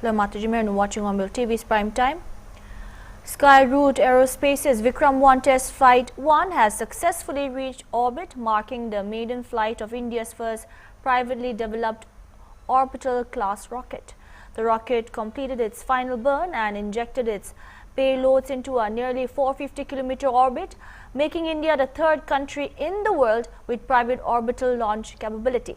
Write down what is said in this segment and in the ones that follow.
Hello, Mataji Meron watching Hornbill TV's Prime Time. Skyroot Aerospace's Vikram 1 Test Flight 1 has successfully reached orbit, marking the maiden flight of India's first privately developed orbital class rocket. The rocket completed its final burn and injected its payloads into a nearly 450-kilometer orbit, making India the third country in the world with private orbital launch capability.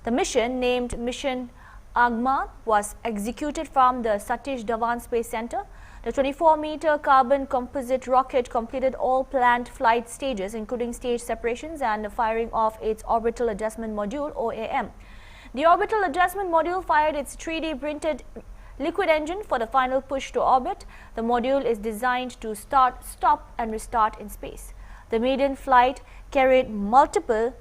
The mission, named Mission Agman, was executed from the Satish Dhawan Space Center. The 24-meter carbon composite rocket completed all planned flight stages, including stage separations and the firing of its Orbital Adjustment Module (OAM). The Orbital Adjustment Module fired its 3D printed liquid engine for the final push to orbit. The module is designed to start, stop and restart in space. The maiden flight carried multiple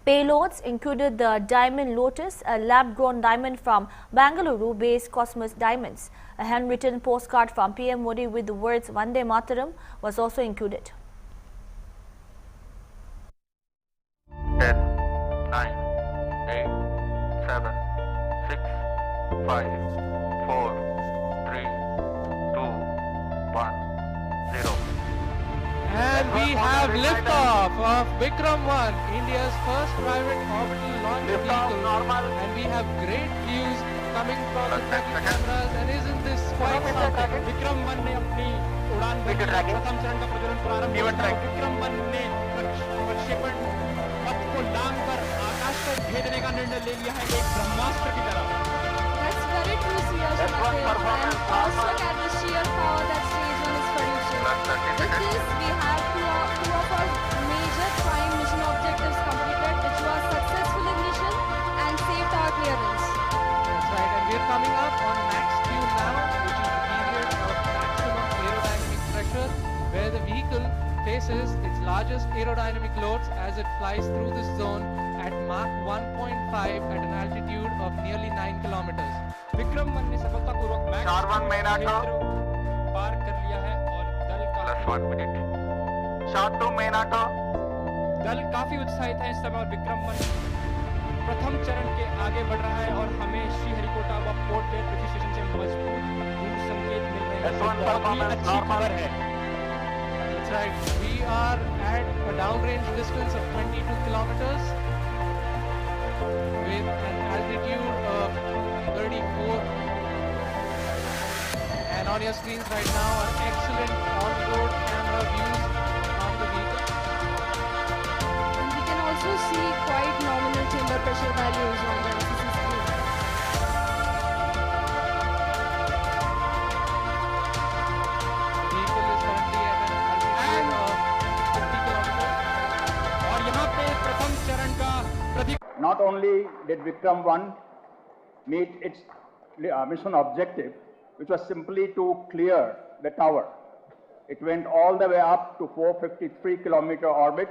payloads, included the Diamond Lotus, a lab-grown diamond from Bangalore-based Cosmos Diamonds. A handwritten postcard from PM Modi with the words Vande Mataram was also included. 10, 9, 8, 7, 6, 5, 4, 3, 2, 1, 0. And we have liftoff of Vikram 1, India's first private orbital launch vehicle. And we have great views coming from the tracking cameras. And isn't this quite something? Vikram 1 ने अपनी उड़ान भरी प्रथम चरण का प्रज्वलन प्रारंभ किया। विक्रम 1 ने प्रक्षेपण पथ को लांग कर आकाश को भेदने का निर्णय ले लिया है, एक ब्रह्मास्त्र की तरह। That's very true, Siyaj Patel, and also look at the sheer power that stage one is producing. With this, we have two of our major prime mission objectives completed, which was successful ignition and safe tower clearance. That's right, and we're coming up on max Q now, which is the period of maximum aerodynamic pressure, where the vehicle faces its largest aerodynamic loads as it flies through this zone at Mach 1.5 at an altitude of nearly 9 kilometers. Vikram 1 ने सफलतापूर्वक max क्षेत्र पार कर लिया है और दल काफी उत्साहित है इस समय, और विक्रम 1 प्रथम चरण के आगे बढ़ रहा है और हमें श्रीहरिकोटा व पोर्ट ब्लेयर पृथ्वी स्टेशन से मजबूत दूर संकेत मिल रहे हैं। बहुत ही अच्छी खबर है। That's right, we are at a downrange distance of 22 kilometers with an altitude of 34. And on your screens right now are excellent on-board camera views of the vehicle. And we can also see quite nominal chamber pressure values on the LCC screen. The vehicle is currently at an altitude of 50 kilometers. और यहाँ पे प्रथम चरण का Not only did Vikram 1 meet its mission objective, which was simply to clear the tower. It went all the way up to 453-kilometer orbit,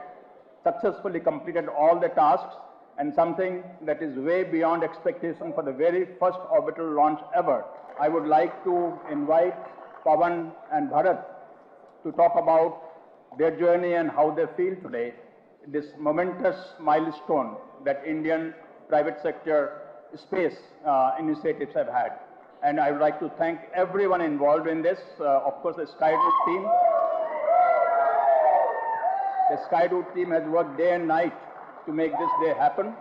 successfully completed all the tasks, and something that is way beyond expectation for the very first orbital launch ever. I would like to invite Pawan and Bharat to talk about their journey and how they feel today, this momentous milestone that Indian private sector space initiatives have had. And I would like to thank everyone involved in this, of course the Skyroot team. The Skyroot team has worked day and night to make this day happen,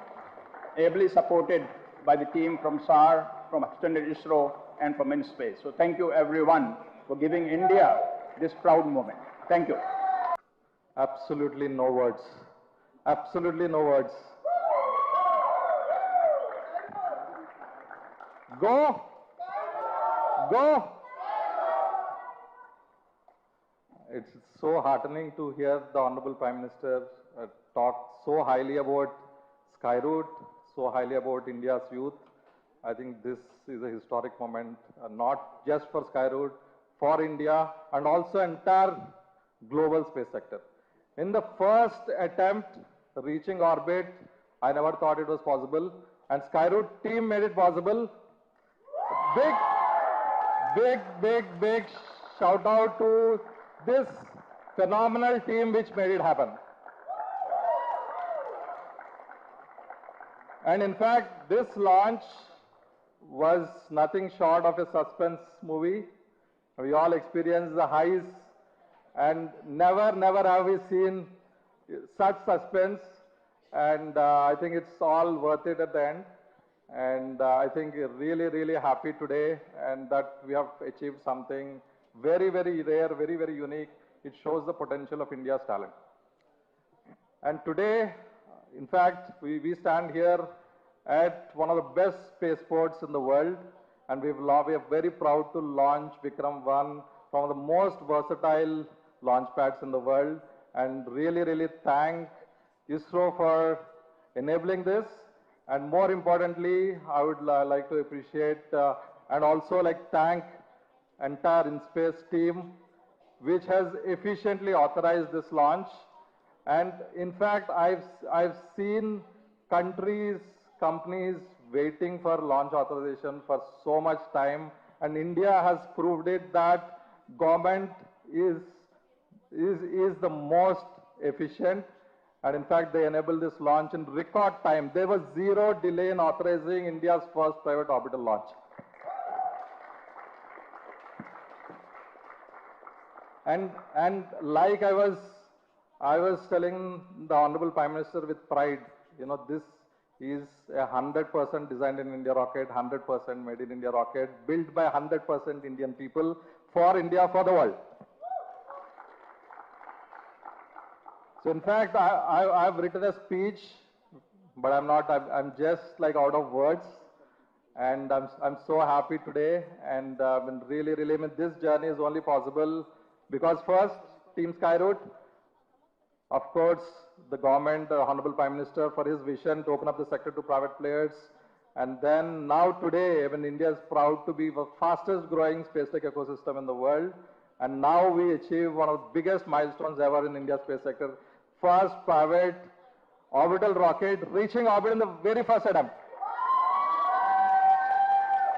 ably supported by the team from SAR, from Extended ISRO, and from InSpace. So thank you everyone for giving India this proud moment. Thank you. Absolutely no words. Absolutely no words. Go! Go! It's so heartening to hear the Honorable Prime Minister talk so highly about Skyroot, so highly about India's youth. I think this is a historic moment, not just for Skyroot, for India, and also entire global space sector. In the first attempt reaching orbit, I never thought it was possible, and Skyroot team made it possible. Big shout out to this phenomenal team which made it happen. And in fact, this launch was nothing short of a suspense movie. We all experienced the highs, and never have we seen such suspense. And I think it's all worth it at the end. And I think really happy today, and that we have achieved something very rare, very unique. It shows the potential of India's talent. And today, in fact, we stand here at one of the best spaceports in the world, and we are very proud to launch Vikram 1 from the most versatile launch pads in the world, and really thank ISRO for enabling this. And more importantly, I would like to appreciate and also thank entire InSpace team, which has efficiently authorized this launch. And in fact, I've seen countries, companies waiting for launch authorization for so much time, and India has proved it that government is the most efficient. And in fact, they enabled this launch in record time. There was zero delay in authorizing India's first private orbital launch. And like I was telling the Honorable Prime Minister with pride, this is a 100% designed in India rocket, 100% made in India rocket, built by 100% Indian people, for India, for the world. So in fact, I've written a speech, but I'm just out of words. And I'm so happy today, and really, this journey is only possible because first, Team Skyroot, of course, the government, the Honorable Prime Minister, for his vision to open up the sector to private players. And then now today, when India is proud to be the fastest growing space tech ecosystem in the world, and now we achieve one of the biggest milestones ever in India's space sector. First private orbital rocket reaching orbit in the very first attempt.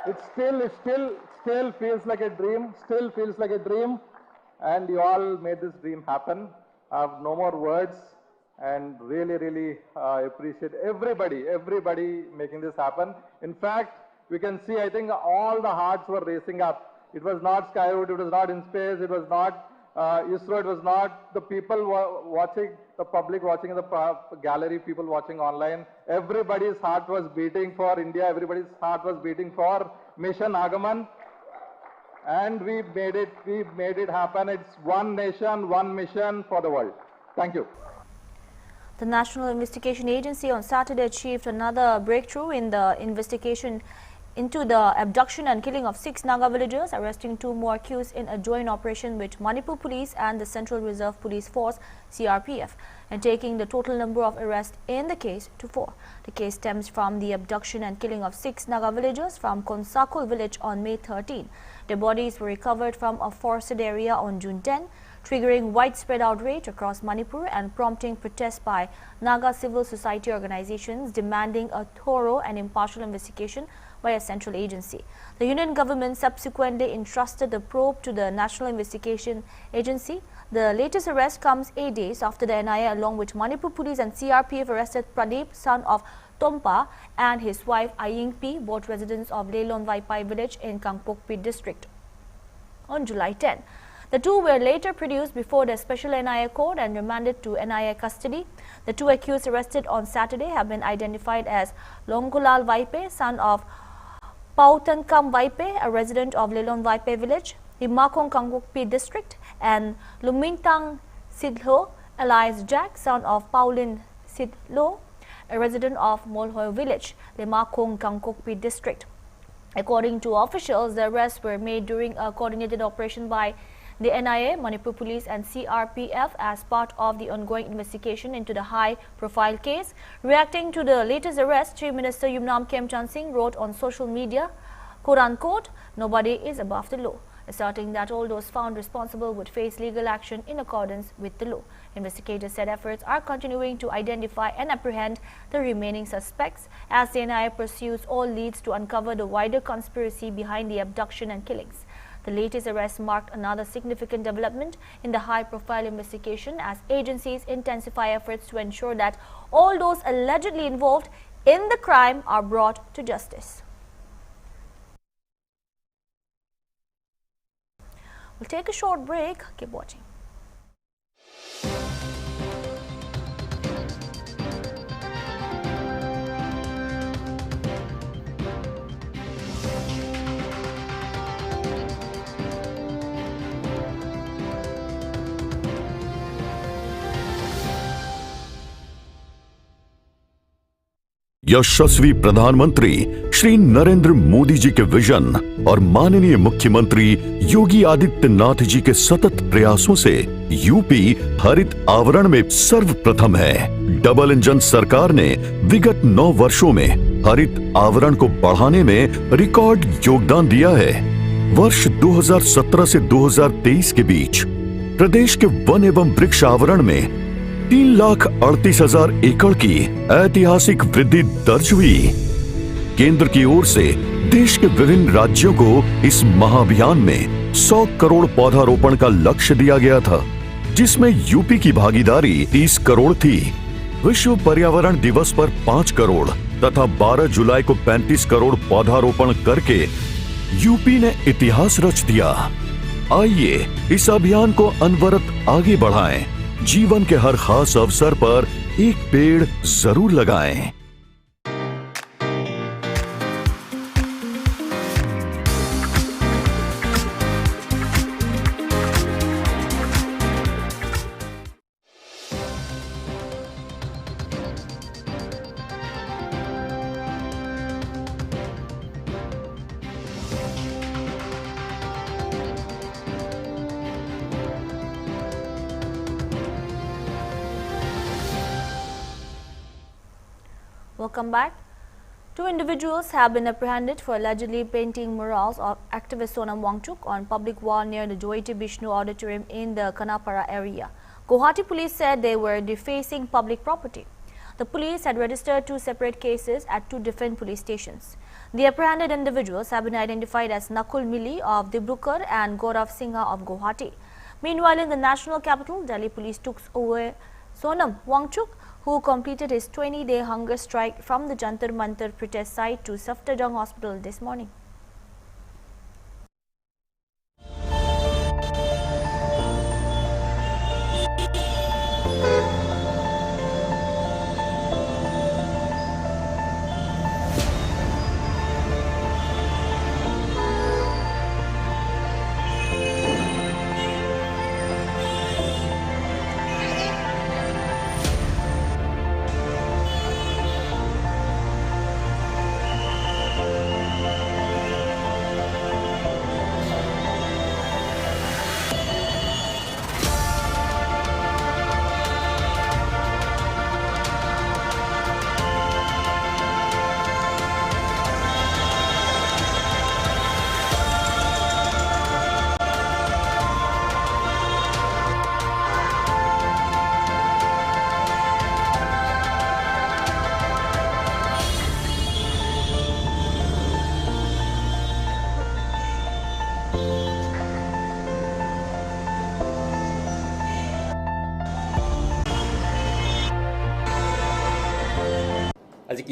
It still feels like a dream, and you all made this dream happen. I have no more words, and really appreciate everybody making this happen. In fact, we can see, I think all the hearts were racing up. It was not Skyroot, it was not InSpace, it was not ISRO, it was not the people watching, the public watching in the gallery, people watching online. Everybody's heart was beating for India, everybody's heart was beating for Mission Agaman. And we made it happen. It's one nation, one mission for the world. Thank you. The National Investigation Agency on Saturday achieved another breakthrough in the investigation into the abduction and killing of 6 Naga villagers, arresting 2 more accused in a joint operation with Manipur Police and the Central Reserve Police Force (CRPF), and taking the total number of arrests in the case to 4. The case stems from the abduction and killing of 6 Naga villagers from Konsakul village on May 13. Their bodies were recovered from a forested area on June 10, triggering widespread outrage across Manipur and prompting protests by Naga civil society organizations demanding a thorough and impartial investigation by a central agency. The union government subsequently entrusted the probe to the National Investigation Agency. The latest arrest comes 8 days after the NIA, along with Manipur Police and CRPF, arrested Pradeep, son of Tompa, and his wife Ayingpi, both residents of Lelon Vaipai village in Kangpokpi district, on July 10. The 2 were later produced before the special NIA court and remanded to NIA custody. The 2 accused arrested on Saturday have been identified as Longkulal Vaipe, son of Pautankam Vaipe, a resident of Lelon Vaipe village, Himakong Kangpokpi district, and Lumintang Sidlo, alias Jack, son of Paulin Sidlo, a resident of Molhoy village, Limakong Kangpokpi district. According to officials, the arrests were made during a coordinated operation by the NIA, Manipur Police and CRPF as part of the ongoing investigation into the high-profile case. Reacting to the latest arrest, Chief Minister Yumnam Khemchand Singh wrote on social media, quote-unquote, "Nobody is above the law," asserting that all those found responsible would face legal action in accordance with the law. Investigators said efforts are continuing to identify and apprehend the remaining suspects as the NIA pursues all leads to uncover the wider conspiracy behind the abduction and killings. The latest arrest marked another significant development in the high-profile investigation as agencies intensify efforts to ensure that all those allegedly involved in the crime are brought to justice. We'll take a short break. Keep watching. यशस्वी प्रधानमंत्री श्री नरेंद्र मोदी जी के vision और माननीय मुख्यमंत्री योगी आदित्यनाथ जी के सतत प्रयासों से UP हरित आवरण में सर्वप्रथम है। डबल इंजन सरकार ने विगत 9 वर्षों में हरित आवरण को बढ़ाने में रिकॉर्ड योगदान दिया है। वर्ष 2017 से 2023 के बीच प्रदेश के वन एवं वृक्ष आवरण में 3,38,000 एकड़ की ऐतिहासिक वृद्धि दर्ज हुई। केंद्र की ओर से देश के विभिन्न राज्यों को इस महाअभियान में 100 करोड़ पौधारोपण का लक्ष्य दिया गया था, जिसमें यूपी की भागीदारी 30 करोड़ थी। विश्व पर्यावरण दिवस पर 5 करोड़ तथा 12 जुलाई को 35 करोड़ पौधारोपण करके यूपी ने इतिहास रच दिया। आइए इस अभियान को अनवरत आगे बढ़ाएं। जीवन के हर खास अवसर पर एक पेड़ जरूर लगाएं। Welcome back. 2 individuals have been apprehended for allegedly painting murals of activist Sonam Wangchuk on public wall near the Joyiti Bishnu Auditorium in the Kanapara area. Guwahati police said they were defacing public property. The police had registered 2 separate cases at 2 different police stations. The apprehended individuals have been identified as Nakul Mili of Dibrukar and Gaurav Singha of Guwahati. Meanwhile, in the national capital, Delhi police took away Sonam Wangchuk, who completed his 20-day hunger strike from the Jantar Mantar protest site to Safdarjung Hospital this morning. আজি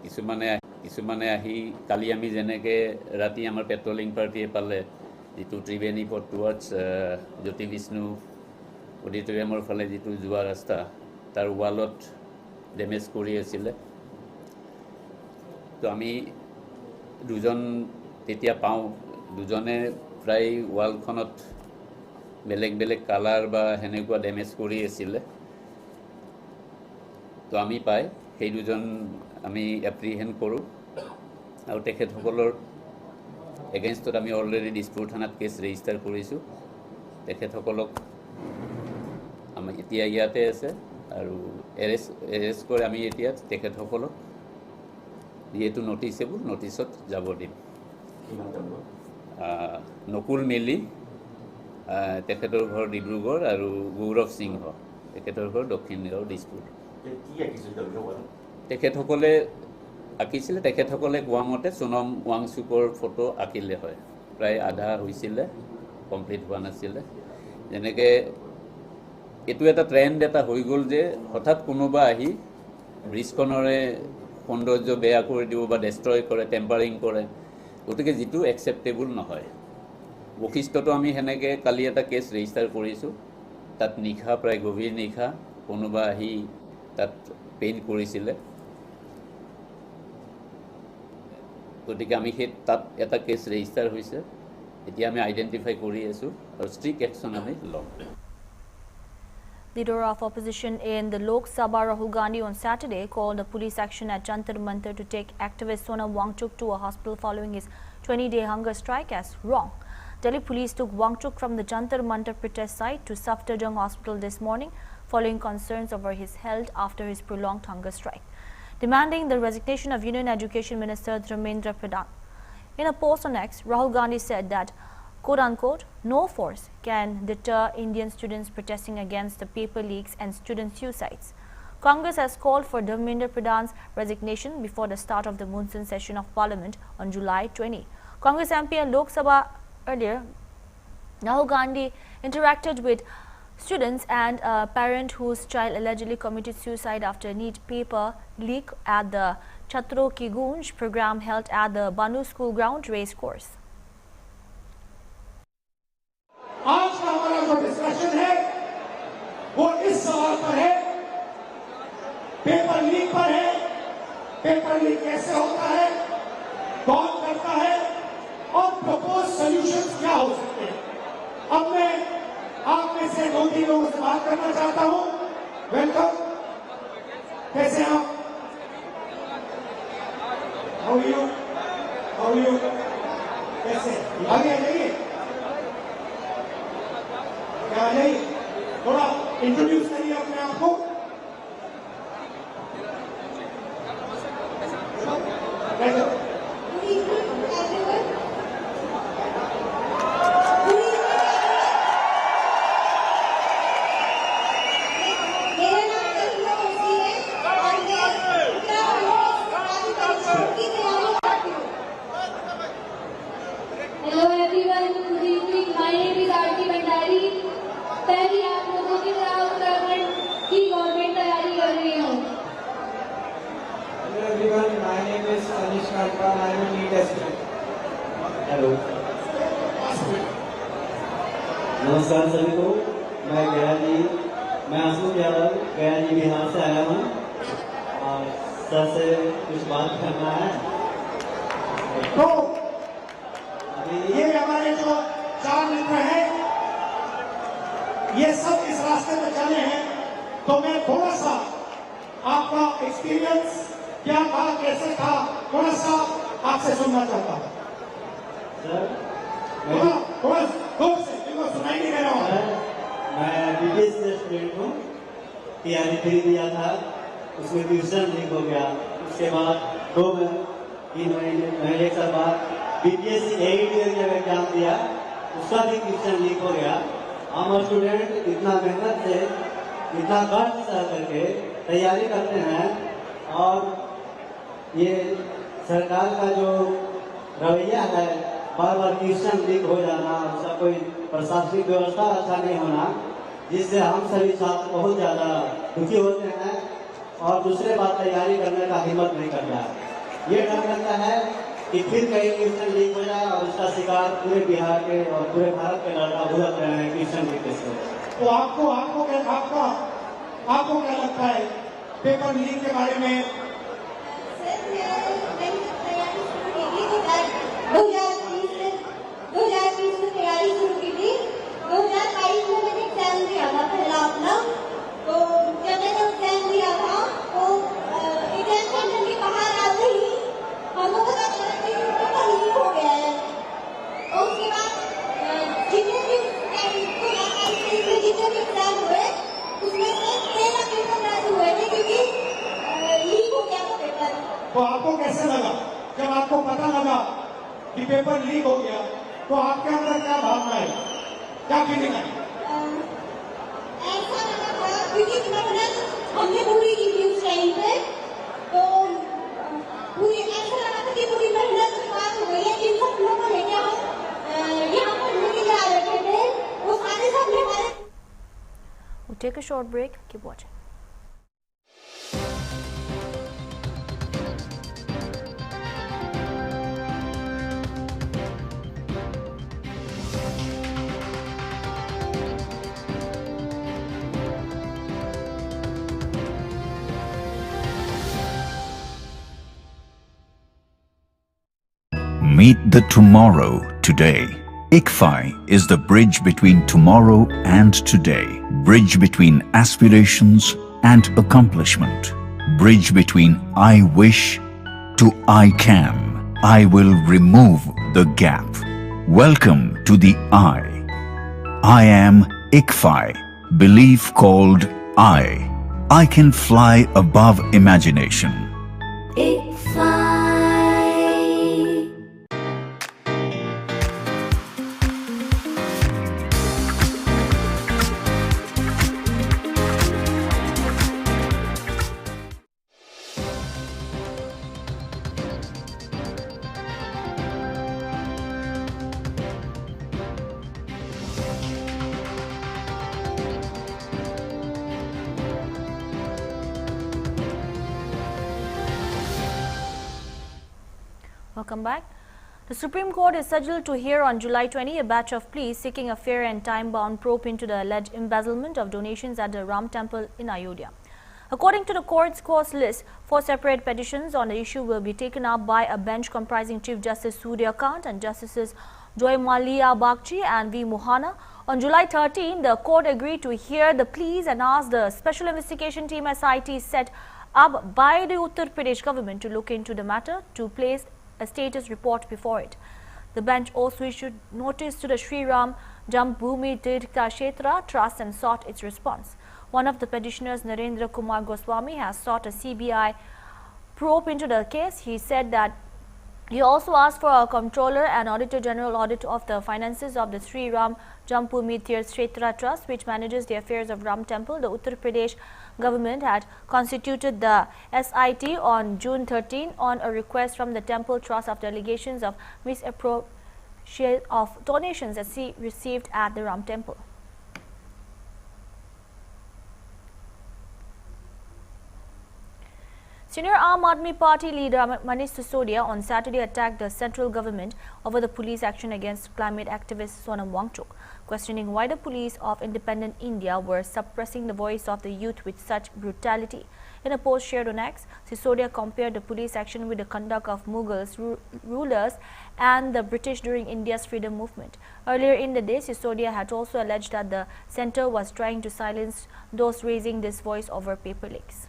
কিছুমানে আহি কালি আমি যেনেকে ৰাতি আমাৰ patrolling পাৰ্টিয়ে পালে যিটো ত্ৰিবেণী পথ টুৱাৰ্ডছ জ্যোতি বিষ্ণু অডিটৰিয়ামৰ ফালে যিটো যোৱা ৰাস্তা তাৰ ৱালত ডেমেজ কৰি আছিলে। তো আমি দুজন তেতিয়া পাওঁ, দুজনে প্ৰায় ৱালখনত বেলেগ বেলেগ কালাৰ বা সেনেকুৱা ডেমেজ কৰি আছিলে। তো আমি পাই সেই দুজন আমি এপ্ৰিহেণ্ড কৰোঁ আৰু তেখেতসকলৰ এগেইনষ্টত আমি অলৰেডি দিছপুৰ থানাত কেছ ৰেজিষ্টাৰ কৰিছোঁ। তেখেতসকলক আমি এতিয়া ইয়াতে আছে আৰু এৰেষ্ট কৰি আমি এতিয়া তেখেতসকলক যিহেতু নটিচেবল নটিচত যাব দিম। নকুল মেলি তেখেতৰ ঘৰ ডিব্ৰুগড় আৰু গৌৰৱ সিংহ তেখেতৰ ঘৰ দক্ষিণ গাঁও দিছপুৰ। তেখেতসকলে আঁকিছিলে, তেখেতসকলে কোৱা মতে সোনম ৱাংচুকৰ ফটো আঁকিলে হয়, প্ৰায় আধা হৈছিলে, কমপ্লিট হোৱা নাছিলে। যেনেকৈ এইটো এটা ট্ৰেণ্ড এটা হৈ গ'ল যে হঠাৎ কোনোবা আহি ব্ৰিজখনৰে সৌন্দৰ্য বেয়া কৰি দিব বা ডেষ্ট্ৰয় কৰে, টেম্পাৰিং কৰে, গতিকে যিটো একচেপ্টেবল নহয়। বশিষ্ঠতো আমি সেনেকৈ কালি এটা কেছ ৰেজিষ্টাৰ কৰিছোঁ। তাত নিশা প্ৰায় গভীৰ নিশা কোনোবা আহি তাত পেইণ্ট কৰিছিলে, গতিকে আমি সেই তাত এটা কেছ ৰেজিষ্টাৰ হৈছে। এতিয়া আমি আইডেণ্টিফাই কৰি আছোঁ আৰু ষ্ট্ৰিক্ট একশ্যন আমি ল'ম। Leader of opposition in the Lok Sabha Rahul Gandhi on Saturday called a police action at Jantar Mantar to take activist Sonam Wangchuk to a hospital following his 20-day hunger strike as wrong. Delhi police took Wangchuk from the Jantar Mantar protest site to Safdarjung Hospital this morning following concerns over his health after his prolonged hunger strike, demanding the resignation of Union Education Minister Dharmendra Pradhan. In a post on X, Rahul Gandhi said that, quote-unquote, no force can deter Indian students protesting against the paper leaks and student suicides. Congress has called for Dharmendra Pradhan's resignation before the start of the monsoon session of Parliament on July 20. Congress MP in Lok Sabha earlier, Rahul Gandhi interacted with students and a parent whose child allegedly committed suicide after a neat paper leak at the Chatro Ki Gunj program held at the Banu School Ground race course. आज का हमारा जो discussion है वो इस सवाल पर है, पेपर लीक पर है। पेपर लीक कैसे होता है, कौन करता है और प्रपोज सॉल्यूशंस क्या हो सकते हैं। अब मैं आप में से 2-3 लोगों से बात करना चाहता हूं। वेलकम, कैसे हैं आप? हाउ यू कैसे आगे आ जाइए, आ जाइए, थोड़ा इंट्रोड्यूस करिए अपने आप को। Hello everyone, good evening. My name is Aarti Bhandari. पहली आप लोगों की तरह उत्तराखंड की गवर्नमेंट तैयारी कर रही हूँ। Hello everyone, my name is Anish Katkar. I am a NEET aspirant. Hello, नमस्कार सभी को। मैं आशुक यादव गया जी बिहार से आया हूँ और सर से कुछ बात करना है। तो ये हमारे जो 4 मित्र हैं, ये सब इस रास्ते में चले हैं, तो मैं थोड़ा सा आपका एक्सपीरियंस क्या था, कैसे था, थोड़ा सा आपसे सुनना चाहता हूँ। सर, थोड़ा दूर से, जिनको सुनाई नहीं दे रहा हूँ। मैं बीबीएस स्टूडेंट हूँ, तैयारी दिया था, उसमें ट्यूशन लीक हो गया। उसके बाद 2-3 महीने 1 साल बाद बीबीएस AET जब एग्जाम दिया, उसका भी ट्यूशन लीक हो गया। हम स्टूडेंट इतना मेहनत से, इतना कष्ट सह करके तैयारी करते हैं और ये सरकार का जो रवैया है, बार बार ट्यूशन लीक हो जाना, उसका कोई प्रशासनिक व्यवस्था अच्छा नहीं होना, जिससे हम सभी छात्र बहुत ज़्यादा दुखी होते हैं और दूसरे बार तैयारी करने का हिम्मत नहीं करता है। ये डर लगता है कि फिर कहीं ट्यूशन लीक हो जाए और उसका शिकार पूरे बिहार के और पूरे भारत के लड़का भुगत रहे हैं ट्यूशन लीक से। तो आपको क्या लगता है पेपर लीक के बारे में? सर, मैंने तैयारी शुरू की थी 2020 में तैयारी शुरू की थी। 2022 में मैंने एग्जाम दिया था पहला अपना। तो जब मैंने एग्जाम दिया था तो एग्जाम सेंटर के बाहर आते ही हमको पता चला कि पेपर लीक हो गया है। और उसके बाद जितने भी एग्जाम हुए उसमें से 13 पेपर रद्द हुए थे क्योंकि लीक हो गया था पेपर। तो आपको कैसे लगा जब आपको पता लगा कि पेपर लीक हो गया? तो आपके अंदर क्या भावना है, क्या फीलिंग है? ऐसा लगा था क्योंकि मेहनत हमने पूरी की थी उस टाइम पे, तो पूरी ऐसा लगा था कि पूरी मेहनत बर्बाद हो गई है। जिन सब लोगों को लेके हम यहाँ पढ़ने के लिए आ रखे थे, वो सारे सब हमारे। We'll take a short break. Keep watching. Meet the tomorrow today. ICFI is the bridge between tomorrow and today. Bridge between aspirations and accomplishment. Bridge between I wish to I can. I will remove the gap. Welcome to the I. I am ICFI. Belief called I. I can fly above imagination. Welcome back. The Supreme Court is scheduled to hear on July 20 a batch of pleas seeking a fair and time-bound probe into the alleged embezzlement of donations at the Ram Temple in Ayodhya. According to the court's course list, 4 separate petitions on the issue will be taken up by a bench comprising Chief Justice Surya Kant and Justices Joy Malia Bagchi and V. Mohana. On July 13, the court agreed to hear the pleas and asked the Special Investigation Team SIT set up by the Uttar Pradesh government to look into the matter to place a status report before it. The bench also issued notice to the Sri Ram Jambhumi Tirtha Kshetra Trust and sought its response. One of the petitioners, Narendra Kumar Goswami, has sought a CBI probe into the case. He said that he also asked for a Comptroller and Auditor General audit of the finances of the Sri Ram Jambhumi Tirtha Kshetra Trust, which manages the affairs of Ram Temple. The Uttar Pradesh government had constituted the SIT on June 13 on a request from the Temple Trust of allegations of misappropriation of donations that he received at the Ram Temple. Senior Aam Aadmi Party leader Manish Sisodia on Saturday attacked the central government over the police action against climate activist Sonam Wangchuk, questioning why the police of independent India were suppressing the voice of the youth with such brutality. In a post shared on X, Sisodia compared the police action with the conduct of Mughals rulers and the British during India's freedom movement. Earlier in the day, Sisodia had also alleged that the centre was trying to silence those raising this voice over paper leaks.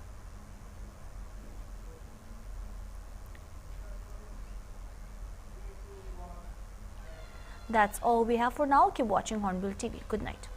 That's all we have for now. Keep watching Hornbill TV. Good night.